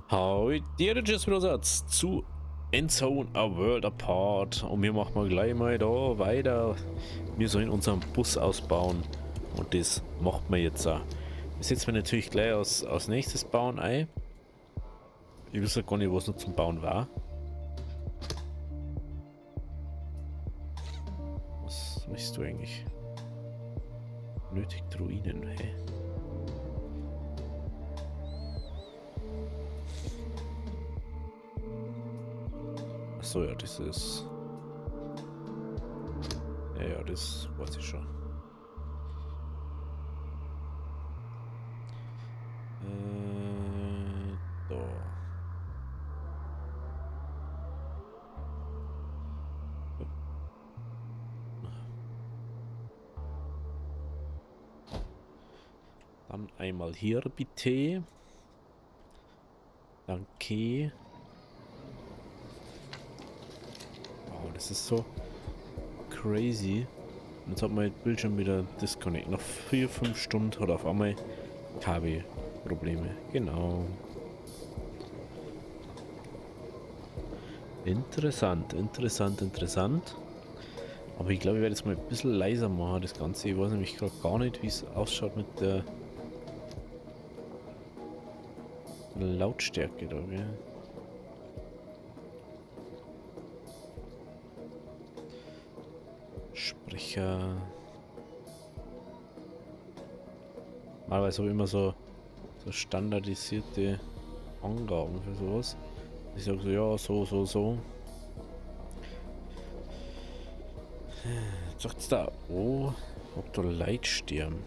Hallo, dir Brothers zu Endzone A World Apart und wir machen mal gleich mal da weiter. Wir sollen unseren Bus ausbauen und das macht man jetzt auch. Das setzen wir natürlich gleich als nächstes bauen ein. Ich weiß ja gar nicht, was noch zum Bauen war. Was möchtest du eigentlich? Nötig Ruinen, hä? Achso, ja, das ist... Ja, das weiß ich schon. Da. Dann einmal hier bitte. Danke. Oh, das ist so crazy. Und jetzt hat mein Bildschirm wieder disconnect. Nach 4-5 Stunden hat er auf einmal Kabelprobleme. Genau. Interessant, interessant, interessant. Aber ich glaube, ich werde jetzt mal ein bisschen leiser machen, das Ganze. Ich weiß nämlich gerade gar nicht, wie es ausschaut mit der Lautstärke da, gell? Sprecher. Normalerweise habe ich immer so standardisierte Angaben für sowas. Ich sage so, ja, so. Jetzt sagt es da, oh, Dr. Leitstirn.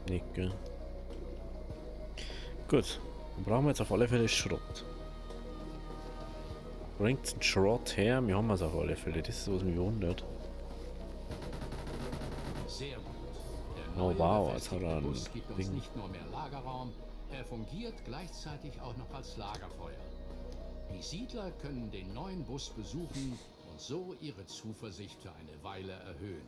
Nicht, gell? Gut, dann brauchen wir jetzt auf alle Fälle Schrott. Bringt den Schrott her, wir haben es auf alle Fälle, das ist was mich wundert. Sehr gut. Oh wow, jetzt hat er ein Bus gibt uns Ding. nicht nur mehr Lagerraum, er fungiert gleichzeitig auch noch als Lagerfeuer. Die Siedler können den neuen Bus besuchen und so ihre Zuversicht für eine Weile erhöhen.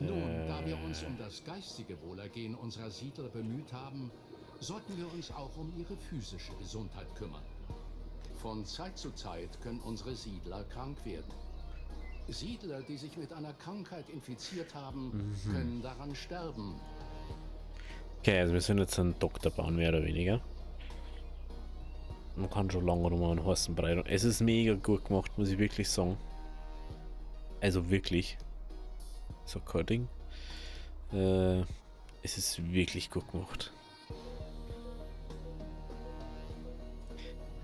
Nun, da wir uns um das geistige Wohlergehen unserer Siedler bemüht haben, sollten wir uns auch um ihre physische Gesundheit kümmern. Von Zeit zu Zeit können unsere Siedler krank werden. Siedler, die sich mit einer Krankheit infiziert haben, können daran sterben. Okay, also wir sind jetzt ein Doktor bauen, mehr oder weniger. Man kann schon lange rum einen heißen Brei. Es ist mega gut gemacht, muss ich wirklich sagen. Also wirklich. So kein Ding. Es ist wirklich gut gemacht.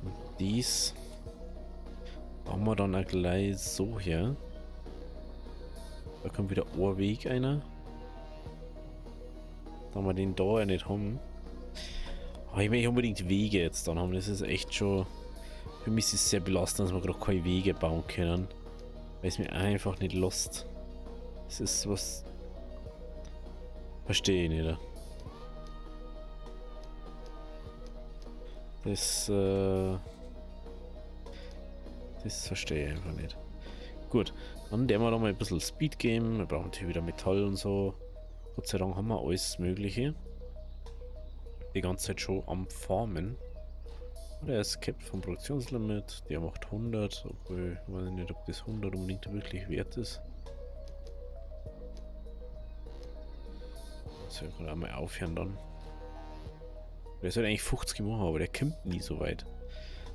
Und dies bauen wir dann auch gleich so hier. Da kommt wieder ein Weg einer. Da wir den da ja nicht haben. Aber ich möchte unbedingt Wege jetzt dann haben. Das ist echt schon... Für mich ist es sehr belastend, dass wir gerade keine Wege bauen können. Weil es mir einfach nicht lässt. Das ist was... Verstehe ich nicht. Das verstehe ich einfach nicht. Gut, dann werden wir noch mal ein bisschen Speed geben. Wir brauchen natürlich wieder Metall und so. Gott sei Dank haben wir alles Mögliche. Die ganze Zeit schon am Farmen. Der ist capped vom Produktionslimit. Der macht 100. Obwohl, ich weiß nicht, ob das 100 unbedingt wirklich wert ist. So, ich kann auch mal aufhören dann. Der soll eigentlich 50 machen, aber der kommt nie so weit.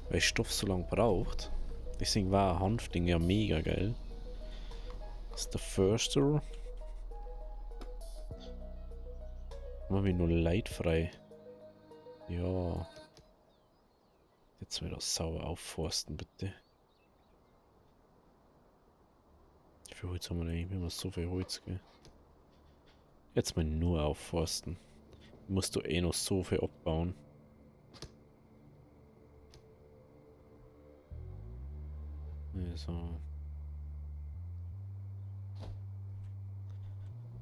Weil Stoff so lange braucht. Deswegen war ein Hanfding ja mega geil. Das ist der Förster. Machen wir nur leitfrei. Ja. Jetzt wieder sauer aufforsten, bitte. Wie viel Holz haben wir eigentlich? Wir haben so viel Holz, gell? Jetzt mal nur aufforsten. Musst du eh noch so viel abbauen. Also.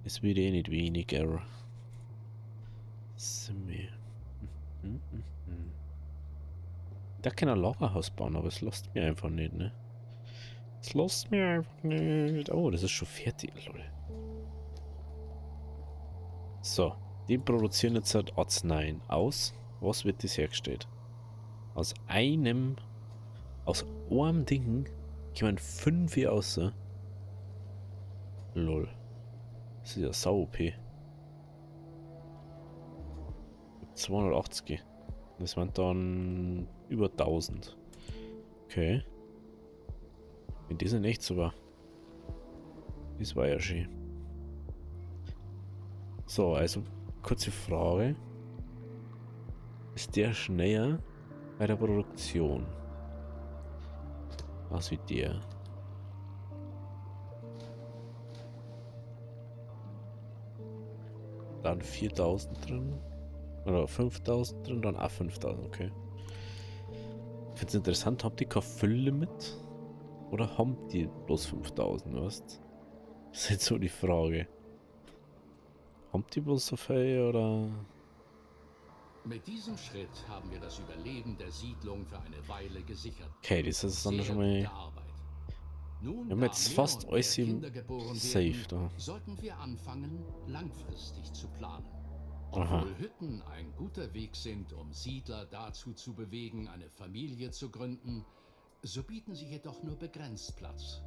Es wird eh nicht weniger. Da kann ein Lagerhaus bauen, aber es lässt mir einfach nicht, ne? Es lässt mir einfach nicht. Oh, das ist schon fertig, Leute. So. Die produzieren jetzt halt Arzneien. Aus was wird das hergestellt? Aus einem Ding kommen 5 hier raus. Lol. Das ist ja sau OP. 280. Das waren dann über 1000. Okay. Wenn die sind echt so war. Das war ja schön. So, also kurze Frage. Ist der schneller bei der Produktion? Was wie der? Dann 4000 drin. Oder 5000 drin, dann auch 5000, okay. Ich finde es interessant, habt ihr kein Fülllimit? Oder haben die bloß 5000, weißt? Das ist jetzt so die Frage. Haben die bloß so viel oder? Mit diesem Schritt haben wir das Überleben der Siedlung für eine Weile gesichert. Okay, das ist dann Sehr schon mal. gute Arbeit. Nun, Wir haben da jetzt mehr fast und alles mehr im Kinder geboren Safe werden, da. sollten wir anfangen, langfristig zu planen. Aha. Obwohl Hütten ein guter Weg sind, um Siedler dazu zu bewegen, eine Familie zu gründen, so bieten sie jedoch nur begrenzt Platz.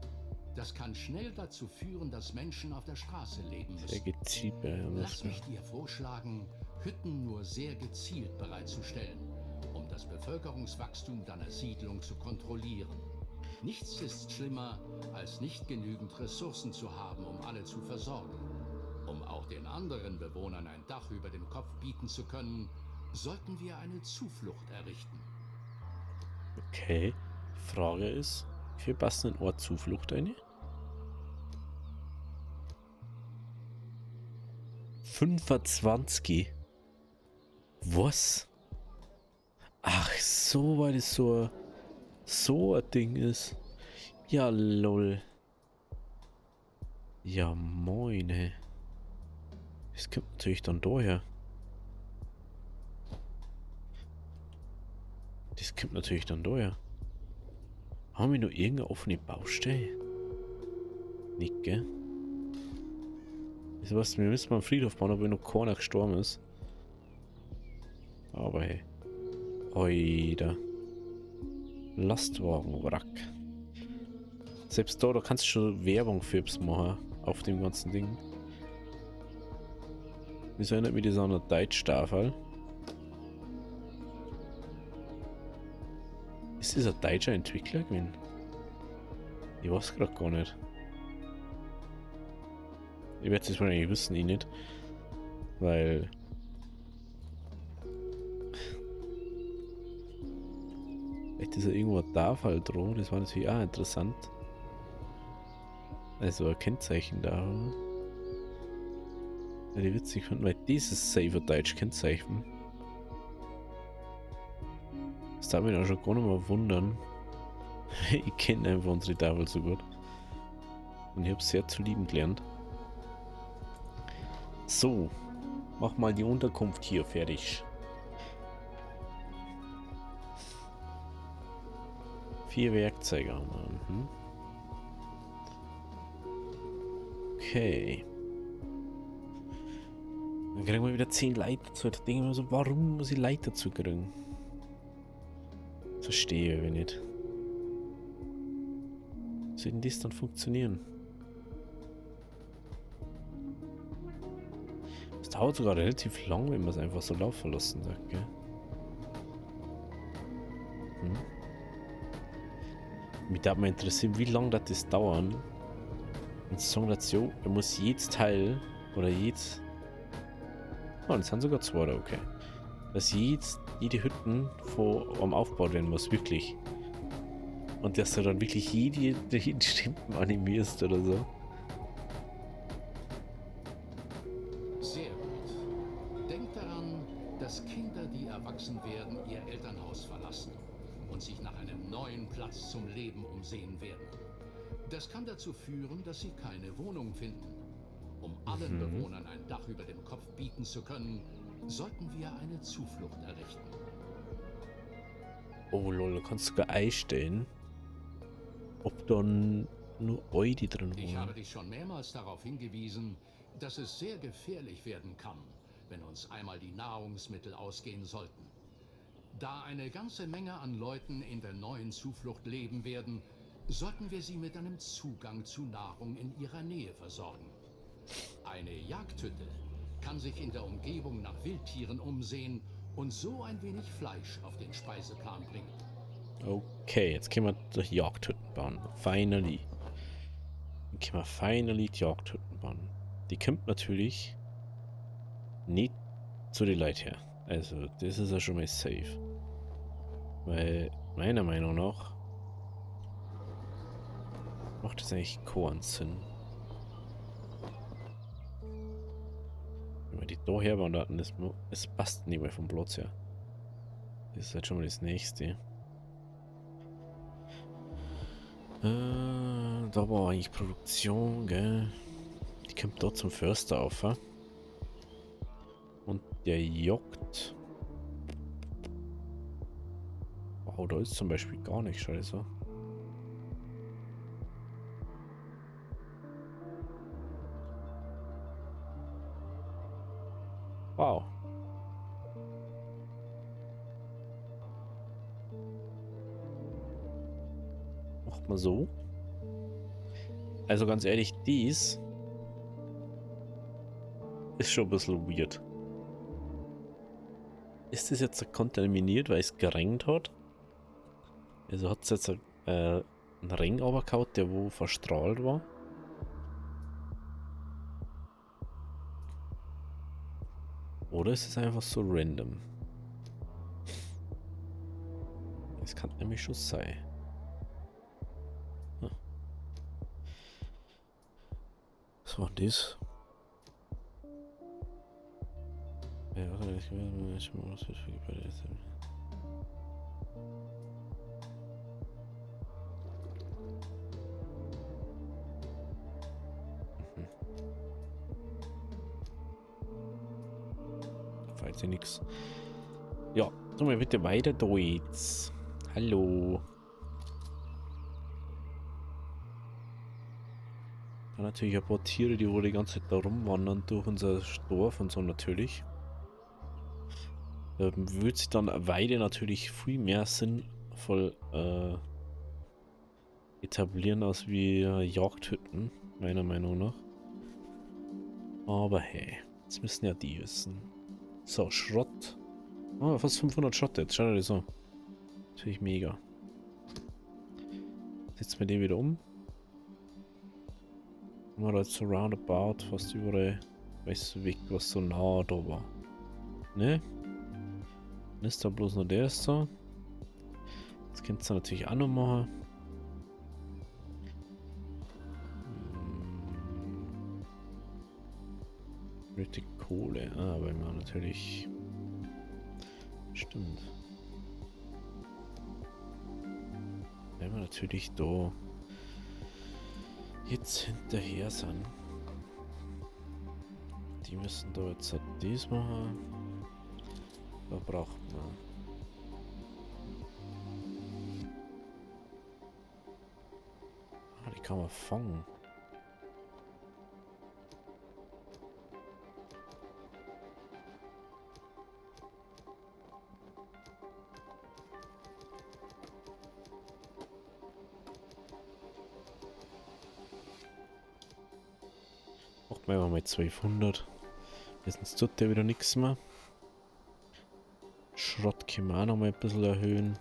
Das kann schnell dazu führen, dass Menschen auf der Straße leben Sehr müssen. gezielt. Lass mich dir vorschlagen, Hütten nur sehr gezielt bereitzustellen, um das Bevölkerungswachstum deiner Siedlung zu kontrollieren. Nichts ist schlimmer, als nicht genügend Ressourcen zu haben, um alle zu versorgen. Um auch den anderen Bewohnern ein Dach über dem Kopf bieten zu können, sollten wir eine Zuflucht errichten. Okay. Die Frage ist, wie viel passt in Ort Zuflucht eine? 25. Was? Ach so, weil es so ein Ding ist. Ja, lol. Ja, moin, hey. Das kommt natürlich dann daher. Das kommt natürlich dann daher. Haben wir noch irgendeine offene Baustelle? Nicht, gell? Also was, wir müssen mal einen Friedhof bauen, ob noch keiner gestorben ist. Aber hey. Oida. Lastwagenwrack. Selbst da kannst du schon Werbung für machen auf dem ganzen Ding. Wieso erinnert mich das an eine Deutsch-Tafel? Ist das ein deutscher Entwickler gewesen? Ich weiß gerade gar nicht. Ich werde es jetzt mal eigentlich wissen, ich nicht. Weil. Vielleicht ist ja irgendwo ein Tafel dran, das war natürlich auch interessant. Also ein Kennzeichen da. Ja, die witzig finden, weil dieses Safer Deutsch Kennzeichen. Das darf mich auch schon gar nicht mal wundern. Ich kenne einfach unsere Tafel so gut. Und ich habe es sehr zu lieben gelernt. So, mach mal die Unterkunft hier fertig. 4 Werkzeuge haben wir. Mhm. Okay. Dann kriegen wir wieder 10 Leiter dazu. Da denke ich mir so, warum muss ich Leiter dazu kriegen? Verstehe ich nicht. Wie soll denn das dann funktionieren? Das dauert sogar relativ lang, wenn man es einfach so laufen lassen sagt, gell? Mich darf mal interessieren, wie lange das dauern. Und sagen das so, er muss jedes Teil oder jedes. Oh, das sind sogar 2 da, okay. Dass jede Hütten am aufgebaut werden muss, wirklich. Und dass du dann wirklich jeden Stimmen animierst oder so. Sehr gut. Denkt daran, dass Kinder, die erwachsen werden, ihr Elternhaus verlassen und sich nach einem neuen Platz zum Leben umsehen werden. Das kann dazu führen, dass sie keine Wohnung finden. Um allen Bewohnern ein Dach über dem Kopf bieten zu können, sollten wir eine Zuflucht errichten. Oh lol, du kannst sogar einstellen, ob dann nur Eudi drin Ich habe wohnen. dich schon mehrmals darauf hingewiesen, dass es sehr gefährlich werden kann, wenn uns einmal die Nahrungsmittel ausgehen sollten. Da eine ganze Menge an Leuten in der neuen Zuflucht leben werden, sollten wir sie mit einem Zugang zu Nahrung in ihrer Nähe versorgen. Eine Jagdhütte kann sich in der Umgebung nach Wildtieren umsehen und so ein wenig Fleisch auf den Speiseplan bringen. Okay, jetzt können wir die Jagdhütten bauen. Finally. Dann können wir finally die Jagdhütten bauen. Die kommt natürlich nicht zu den Leuten her. Also, das ist ja schon mal safe. Weil, meiner Meinung nach, macht das eigentlich keinen Sinn. Wenn wir die da herwandern, das passt nicht mehr vom Platz her. Das ist halt schon mal das nächste. Da war eigentlich Produktion, gell? Die kommt da zum Förster auf, ha? Und der jagt. Wow, da ist zum Beispiel gar nichts, scheiße. Wow. Macht man so. Also ganz ehrlich, dies ist schon ein bisschen weird. Ist das jetzt kontaminiert, weil es geregnet hat? Also hat es jetzt einen Ring runtergehauen, der wo verstrahlt war? Oder ist es einfach so random? Das kann nämlich schon sein. Hm. Was war das? Ja, ich will schon mal was für Gebäude. Falls ihr nix. Ja, tun wir bitte weiter da jetzt. Hallo. Dann natürlich ein paar Tiere, die wo die ganze Zeit da rumwandern durch unser Dorf und so natürlich. Würde sich dann eine Weide natürlich viel mehr sinnvoll etablieren als wie Jagdhütten, meiner Meinung nach. Aber hey, das müssen ja die wissen. So, Schrott. Oh, fast 500 Schrott jetzt, schau dir das an. Natürlich mega. Setzen wir den wieder um. Haben wir da jetzt so roundabout fast überall, weißt du, weg, was so nah da war. Ne? Dann ist da bloß noch der ist da. Das könnt ihr natürlich auch noch machen. Die Kohle, aber immer natürlich. Stimmt. Wenn wir natürlich da jetzt hinterher sind. Die müssen da jetzt dies machen. Da braucht man. Ah, die kann man fangen. Machen wir mal 1200. Jetzt tut der wieder nichts mehr. Schrott können wir auch noch mal ein bisschen erhöhen.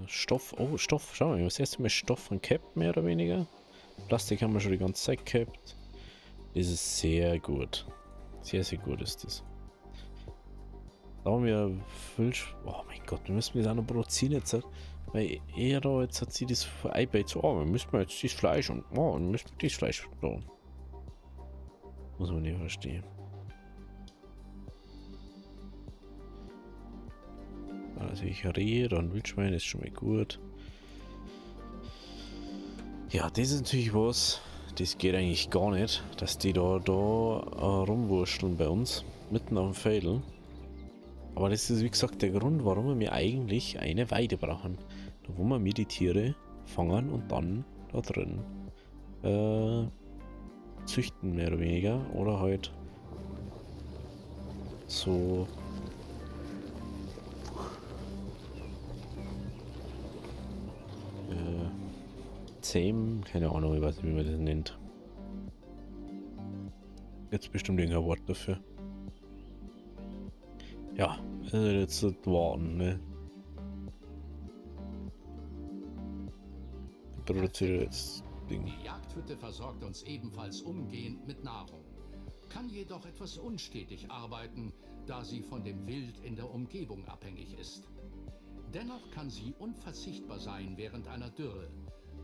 Stoff, oh Stoff, schau mal, das erste Mal Stoff und Cap mehr oder weniger. Plastik haben wir schon die ganze Zeit gehabt. Das ist sehr gut. Sehr, sehr gut ist das. Da haben wir Füllsch. Oh mein Gott, wir müssen das auch noch produzieren jetzt. Weil er da jetzt hat sie das vereinbart so, oh, wir müssen jetzt das Fleisch und oh, wir müssen das Fleisch da. Muss man nicht verstehen. Da natürlich Rehe und Wildschwein ist schon mal gut. Ja, das ist natürlich was, das geht eigentlich gar nicht, dass die da rumwurschteln bei uns, mitten auf dem Feld. Aber das ist wie gesagt der Grund, warum wir eigentlich eine Weide brauchen. Da wo wir die Tiere fangen und dann da drin züchten, mehr oder weniger. Oder halt so zähmen, keine Ahnung, ich weiß nicht, wie man das nennt. Jetzt bestimmt irgendein Wort dafür. Ja, jetzt warten, ne? Ich produziere jetzt Ding. Die Jagdhütte versorgt uns ebenfalls umgehend mit Nahrung, kann jedoch etwas unstetig arbeiten, da sie von dem Wild in der Umgebung abhängig ist. Dennoch kann sie unverzichtbar sein während einer Dürre,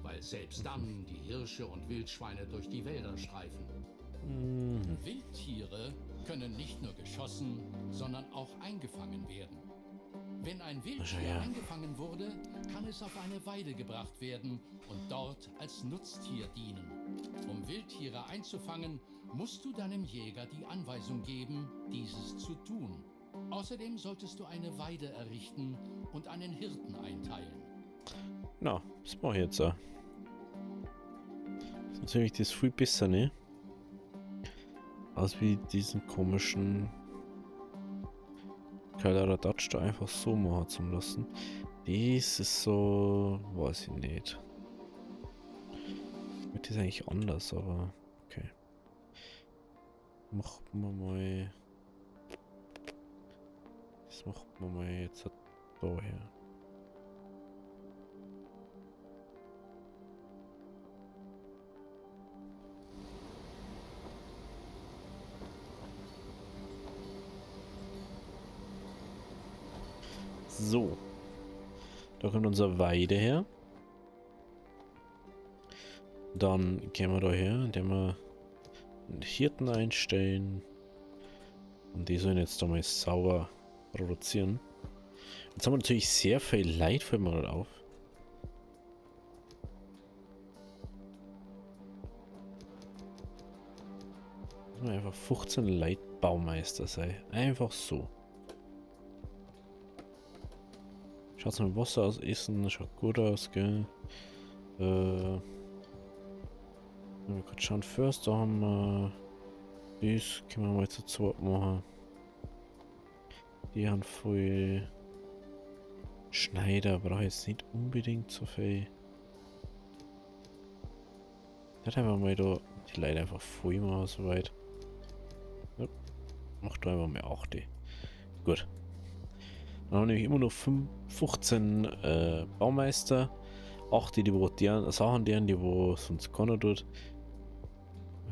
weil selbst dann die Hirsche und Wildschweine durch die Wälder streifen. Wildtiere können nicht nur geschossen, sondern auch eingefangen werden. Wenn ein Wildtier eingefangen wurde, kann es auf eine Weide gebracht werden und dort als Nutztier dienen. Um Wildtiere einzufangen, musst du deinem Jäger die Anweisung geben, dieses zu tun. Außerdem solltest du eine Weide errichten und einen Hirten einteilen. Na, das mache ich jetzt auch. Das ist natürlich das viel besser, ne? Als wie diesen komischen Kalaradatsch da einfach so machen zu lassen. Das ist so, weiß ich nicht. Wird das eigentlich anders, aber okay. Machen wir mal. Das machen wir mal jetzt daher. So. Da kommt unsere Weide her. Dann gehen wir da her, indem wir einen Hirten einstellen. Und die sollen jetzt da mal sauber produzieren. Jetzt haben wir natürlich sehr viel Leid, fällt mir gerade auf. Müssen wir einfach 15 Leid Baumeister sein. Einfach so. Schaut's mit Wasser aus, Essen, schaut gut aus, gell? Wenn wir kurz schauen, Förster haben wir. Das können wir mal zu zweit machen. Die haben voll. Schneider brauche ich jetzt nicht unbedingt so viel. Das einfach mal da die Leute einfach voll machen, soweit. Ja, mach da einfach mal 8. Gut. Dann haben wir nämlich immer noch 15 Baumeister. 8, die wo deren Sachen deren, die wo sonst keiner tut.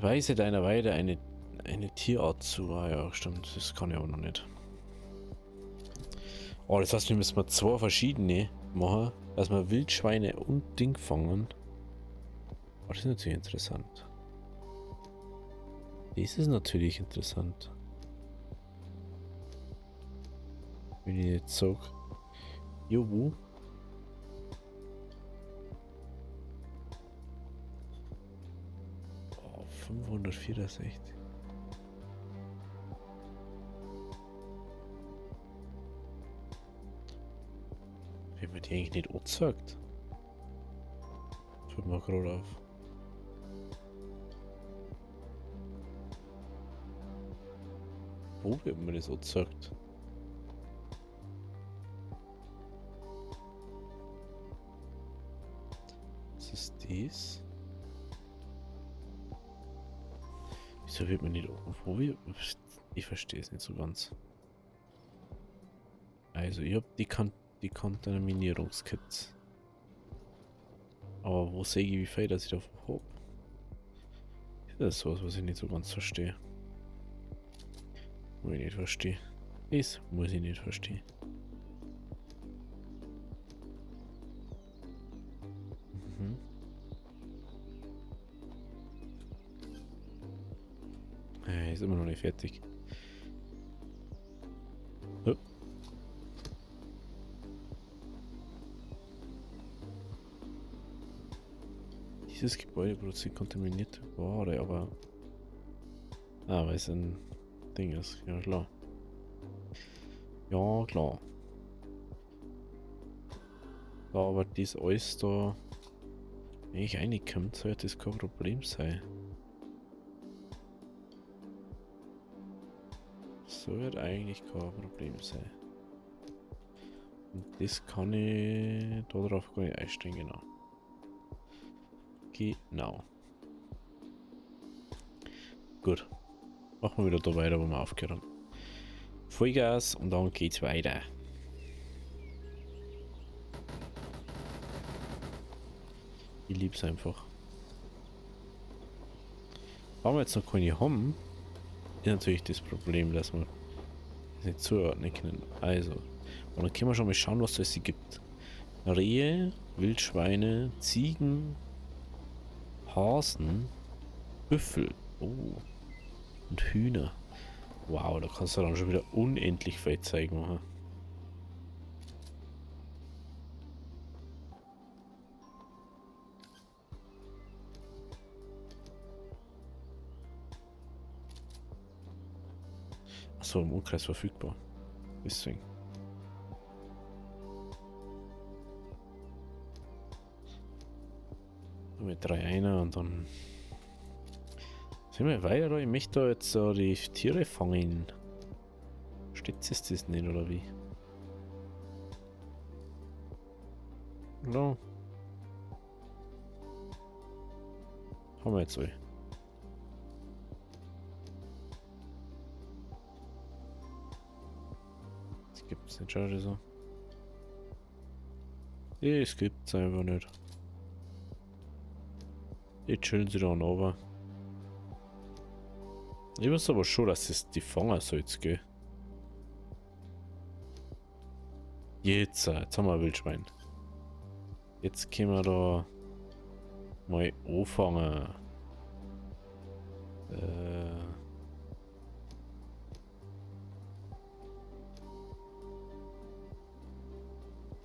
Weise deiner Weide eine Tierart zu. Ah ja, stimmt, das kann ich aber noch nicht. Oh, das heißt, wir müssen mal 2 verschiedene machen, dass wir Wildschweine und Ding fangen. Oh, das ist natürlich interessant. Das ist natürlich interessant. Wenn ich jetzt sage, Juhu. Oh, 564. Wenn man die eigentlich nicht anzeigt. Fällt mir gerade auf. Wo wird mir das angezeigt? Was ist das? Wieso wird man nicht... Wo wir... Ich verstehe es nicht so ganz. Also, ich habe die Kontaminierungskits. Aber wo sehe ich, wie viel das ich davon habe? Das ist sowas, was ich nicht so ganz verstehe. Muss ich nicht verstehen. Das muss ich nicht verstehen. Mhm. Ist immer noch nicht fertig. Oh. Dieses Gebäude produziert kontaminierte Ware, aber... Ah, weil es ein Ding ist. Ja, klar. Ja, klar. Ja, aber dies alles da... Wenn ich reinkommt, sollte das kein Problem sein. So wird eigentlich kein Problem sein. Und das kann ich darauf gar nicht einstellen, genau. Genau. Gut. Machen wir wieder da weiter, wo wir aufgehört haben. Vollgas und dann geht's weiter. Ich lieb's einfach. Wenn wir jetzt noch keine haben, ist natürlich das Problem, dass wir das nicht zuordnen können. Also, und dann können wir schon mal schauen, was es gibt. Rehe, Wildschweine, Ziegen, Hasen, Büffel. Oh. Und Hühner. Wow, da kannst du dann schon wieder unendlich viel Zeug machen. Achso, im Umkreis verfügbar. Deswegen. Mit 3 einer und dann sind wir weiter. Ich möchte da jetzt so die Tiere fangen. Steht es das nicht oder wie? No. Haben wir jetzt alle. Das gibt's nicht, schau dir so. Das gibt's einfach nicht. Die chillen sie dann runter. Ich weiß aber schon, dass es die Fanger soll jetzt gehen. Jetzt haben wir ein Wildschwein. Jetzt können wir da mal anfangen.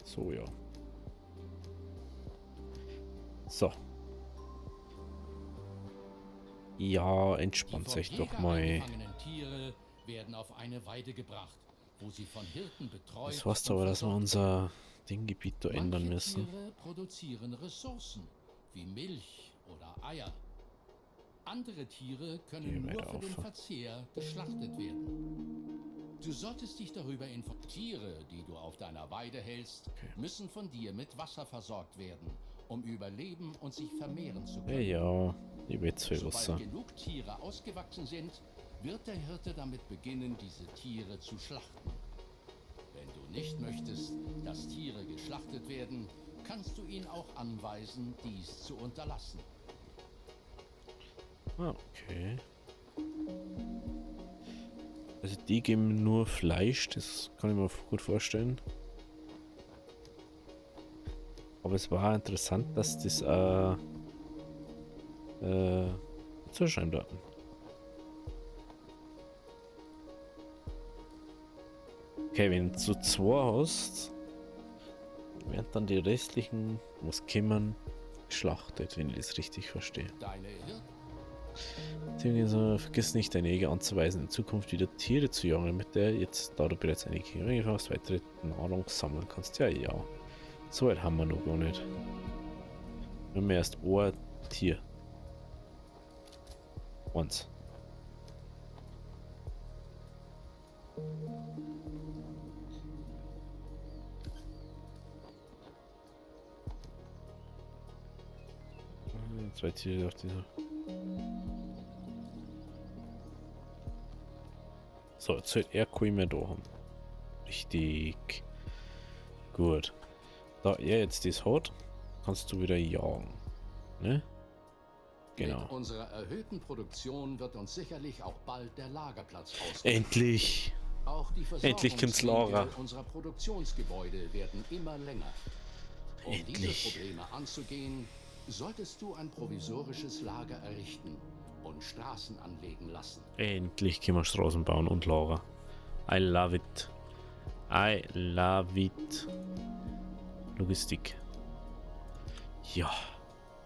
So, ja. So. Ja, entspannt sich doch mal. Tiere werden auf eine Weide gebracht, wo sie von Hirten betreut. Das heißt aber, dass wir unser Dinggebiet da ändern müssen. Tiere produzieren Ressourcen, wie Milch oder Eier. Andere Tiere können nur für den Verzehr geschlachtet werden. Du solltest dich darüber informieren. Tiere, die du auf deiner Weide hältst, müssen von dir mit Wasser versorgt werden, um überleben und sich vermehren zu können. Ja, ich will zu viel Wasser. Sobald genug Tiere ausgewachsen sind, wird der Hirte damit beginnen, diese Tiere zu schlachten. Wenn du nicht möchtest, dass Tiere geschlachtet werden, kannst du ihn auch anweisen, dies zu unterlassen. Okay. Also die geben nur Fleisch, das kann ich mir gut vorstellen. Aber es war interessant, dass das Zuschauerdaten. Okay, wenn du zu 2 hast, werden dann die restlichen, was kommen, geschlachtet, wenn ich das richtig verstehe. Also, vergiss nicht, deine Jäger anzuweisen, in Zukunft wieder Tiere zu jagen, mit der jetzt, da du bereits eine Jäger hast, weitere Nahrung sammeln kannst. Ja, ja. So weit haben wir noch gar nicht. Wir haben erst ein Tier. Once. Zwei Tiere auf dieser. So, jetzt sollte er keinen mehr da haben. Richtig. Gut. Da er jetzt das hat, kannst du wieder jagen. Ne? Genau. Mit unserer erhöhten Produktion wird uns sicherlich auch bald der Lagerplatz ausreichen. Endlich! Auch die Endlich kommt's Lager. unserer Produktionsgebäude werden immer länger. Um Endlich. diese Probleme anzugehen, solltest du ein provisorisches Lager errichten und Straßen anlegen lassen. Endlich können wir Straßen bauen und Lager. I love it. I love it. Logistik. Ja.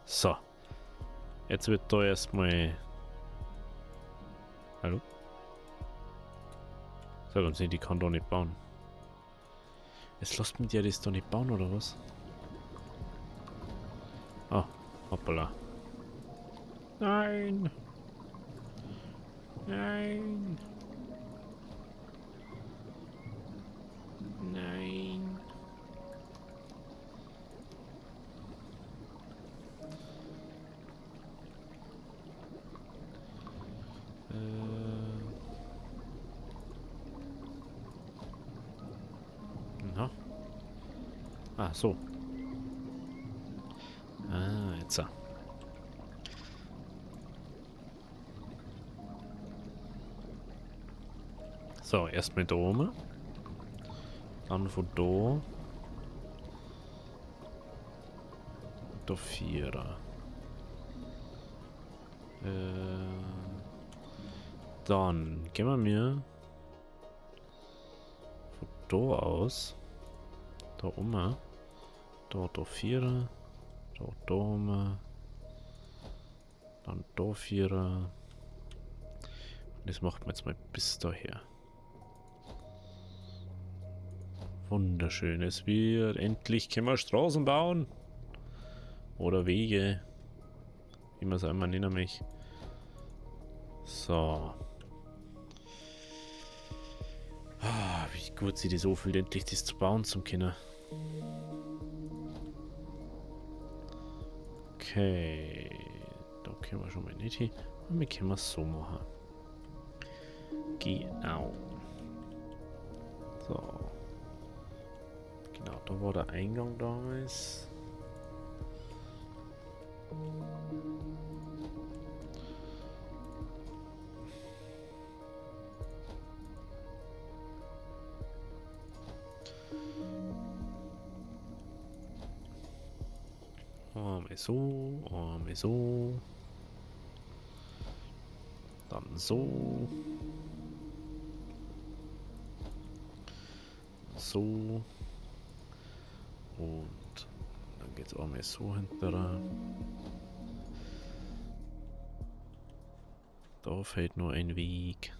So. Jetzt wird da erstmal. Hallo? Sag uns nicht, die kann doch nicht bauen. Jetzt lasst mich ja das doch nicht bauen, oder was? Ah, hoppala. Nein! Nein! Ah, so. Ah, jetzt. So, erstmal da oben. Dann von da. Da 4. Dann gehen wir mir von da aus. Da oben. Da 4. Da oben. Dann da 4. Und das macht man jetzt mal bis daher. Wunderschön. Es wird endlich können wir Straßen bauen. Oder Wege. Wie man es einmal nennen mich. So. Ah, wie gut sie das so fühlt, endlich das zu bauen zum Kinder. Okay. Da können wir schon mal nicht hin. Und wir können es so machen. Genau. So. Genau, da war der Eingang damals. Einmal so, einmal so. Dann so. So. Und dann geht es auch mal so hinterher. Da fehlt nur ein Weg.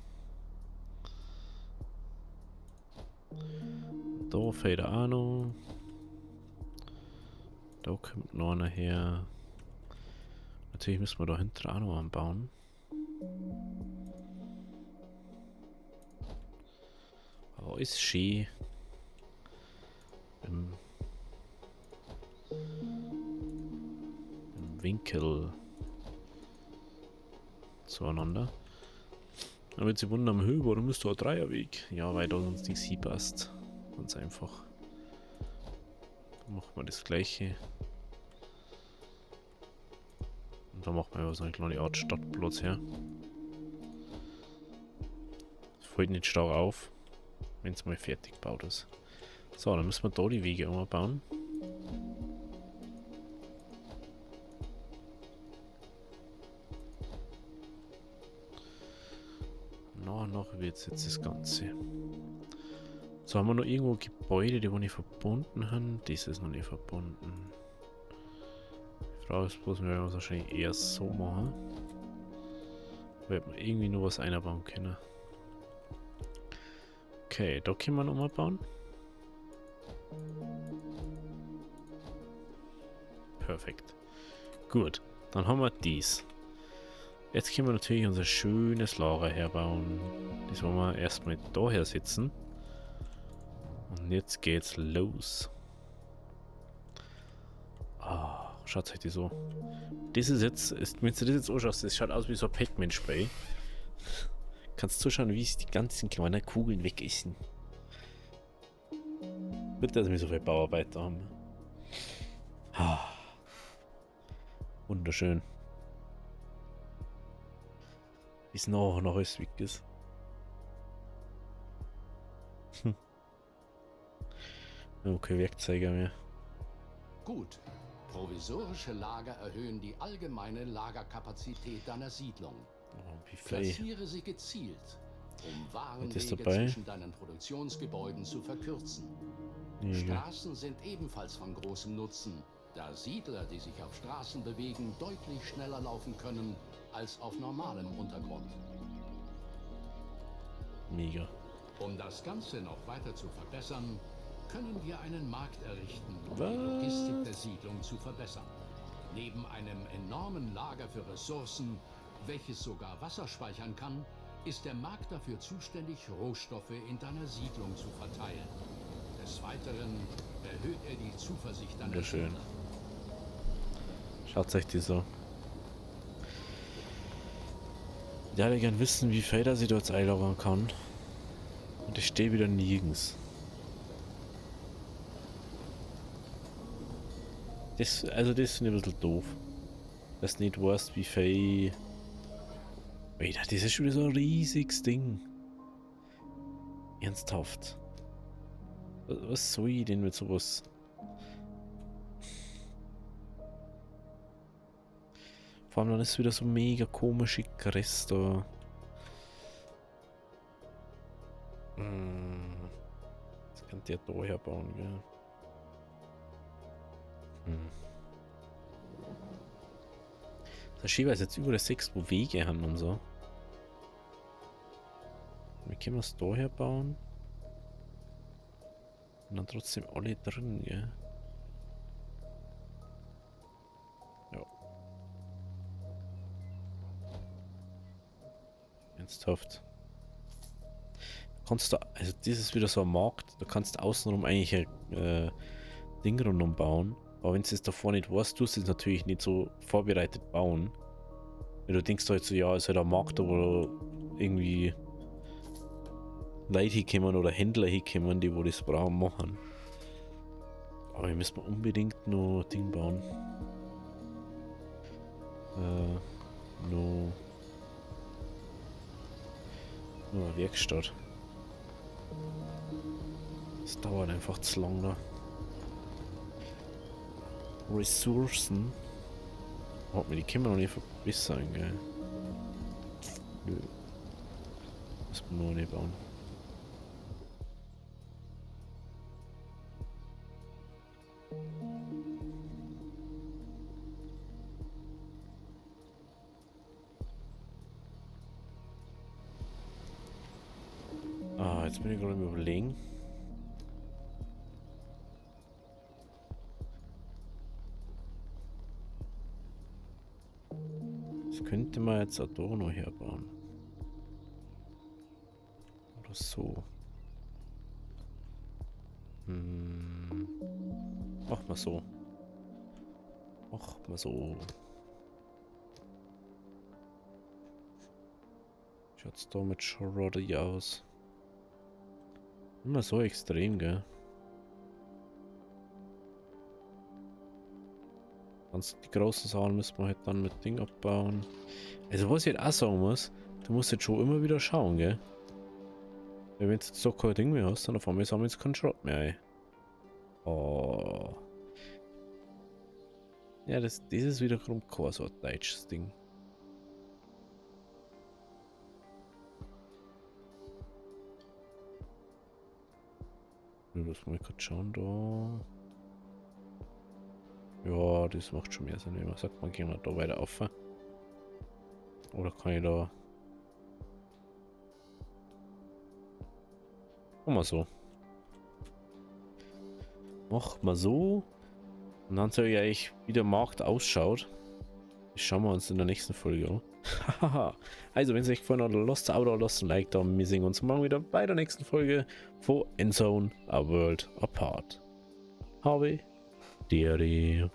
Da fehlt auch noch. Da kommt noch einer her. Natürlich müssen wir da hinten auch noch anbauen. Aber ist schön. Im Winkel zueinander. Aber wenn Sie wundern am Höhe, warum ist da ein Dreierweg? Ja, weil da sonst nichts hinpasst. Ganz einfach. Dann machen wir das gleiche. Und dann machen wir so eine kleine Art Stadtplatz her. Es fällt nicht stark auf, wenn es mal fertig gebaut ist. So, dann müssen wir da die Wege umbauen. Noch wird jetzt das Ganze. So, haben wir noch irgendwo Gebäude, die wir nicht verbunden haben. Das ist noch nicht verbunden. Die Frage ist bloß, wir werden es wahrscheinlich eher so machen. Weil wir irgendwie nur was einbauen können. Okay, da können wir noch mal bauen. Perfekt. Gut, dann haben wir dies. Jetzt können wir natürlich unser schönes Lager herbauen. Das wollen wir erstmal daher setzen. Und jetzt geht's los. Ah, schaut euch das so. Das ist jetzt, wenn du das jetzt anschaust, das schaut aus wie so ein Pac-Man-Spray. Kannst zuschauen, wie es die ganzen kleinen Kugeln wegessen. Gut, dass wir so viele Bauarbeiter haben. Ah, wunderschön. Bis noch alles weg ist. Okay, Werkzeuge mehr. Gut. Provisorische Lager erhöhen die allgemeine Lagerkapazität deiner Siedlung. Oh, wie viel? Platziere sie gezielt, um Warenwege dabei? zwischen deinen Produktionsgebäuden zu verkürzen. Ja. Straßen sind ebenfalls von großem Nutzen, da Siedler, die sich auf Straßen bewegen, deutlich schneller laufen können als auf normalem Untergrund. Mega. Um das Ganze noch weiter zu verbessern, können wir einen Markt errichten, um Was? die Logistik der Siedlung zu verbessern. Neben einem enormen Lager für Ressourcen, welches sogar Wasser speichern kann, ist der Markt dafür zuständig, Rohstoffe in deiner Siedlung zu verteilen. Des Weiteren erhöht er die Zuversicht deiner Wunderschön. Siedler. Schaut euch die so. Ich hätte gern wissen, wie viel sie dort einlagern kann. Und ich stehe wieder nirgends. Also das finde ich ein bisschen doof. Dass du nicht weißt, wie viel... Alter, das ist schon wieder so ein riesiges Ding. Ernsthaft. Was soll ich denn mit sowas? Vor allem dann ist wieder so mega komische Kress da. Das könnte ja da herbauen, gell? Das Schiebe ist jetzt über 6, wo Wege haben und so. Wie können wir es da herbauen? Und dann trotzdem alle drin, gell? Ja. Ernsthaft. Kannst du, also das ist wieder so ein Markt, da kannst du außenrum eigentlich ein Ding rundum bauen. Aber wenn du es davor nicht weißt, tust du es natürlich nicht so vorbereitet bauen. Wenn du denkst halt so, ja, ist halt ein Markt, wo irgendwie Leute hinkommen oder Händler hinkommen, die wo das brauchen, machen. Aber wir müssen unbedingt noch ein Ding bauen. Nur eine Werkstatt. Das dauert einfach zu lang da. Ressourcen. Oh, die können wir noch nicht verbessern, gell? Nö. Das müssen wir noch nicht bauen. Ah, jetzt bin ich gerade am Überlegen. Das könnte man jetzt auch da noch herbauen. Oder so. Mach mal so. Mach mal so. Schaut's da mit Schroddy aus. Immer so extrem, gell? Die großen Sachen müssen wir halt dann mit Ding abbauen. Also was ich halt auch sagen muss, du musst jetzt schon immer wieder schauen, gell? Wenn du jetzt so kein Ding mehr hast, dann auf einmal haben wir jetzt keinen Schrott mehr, ey. Oh. Ja, das ist wiederum kein so ein deutsches Ding. Das muss ich gerade schauen, da. Ja, das macht schon mehr Sinn, wenn man sagt, man geht da weiter auf. Oder kann ich da... Mach mal so. Mach mal so. Und dann sage ich eigentlich, wie der Markt ausschaut. Das schauen wir uns in der nächsten Folge an. Haha. Also, wenn es euch gefallen hat, lasst ein Abo, lasst ein Like da. Wir sehen uns morgen wieder bei der nächsten Folge von Endzone, A World Apart. Habe, Diary.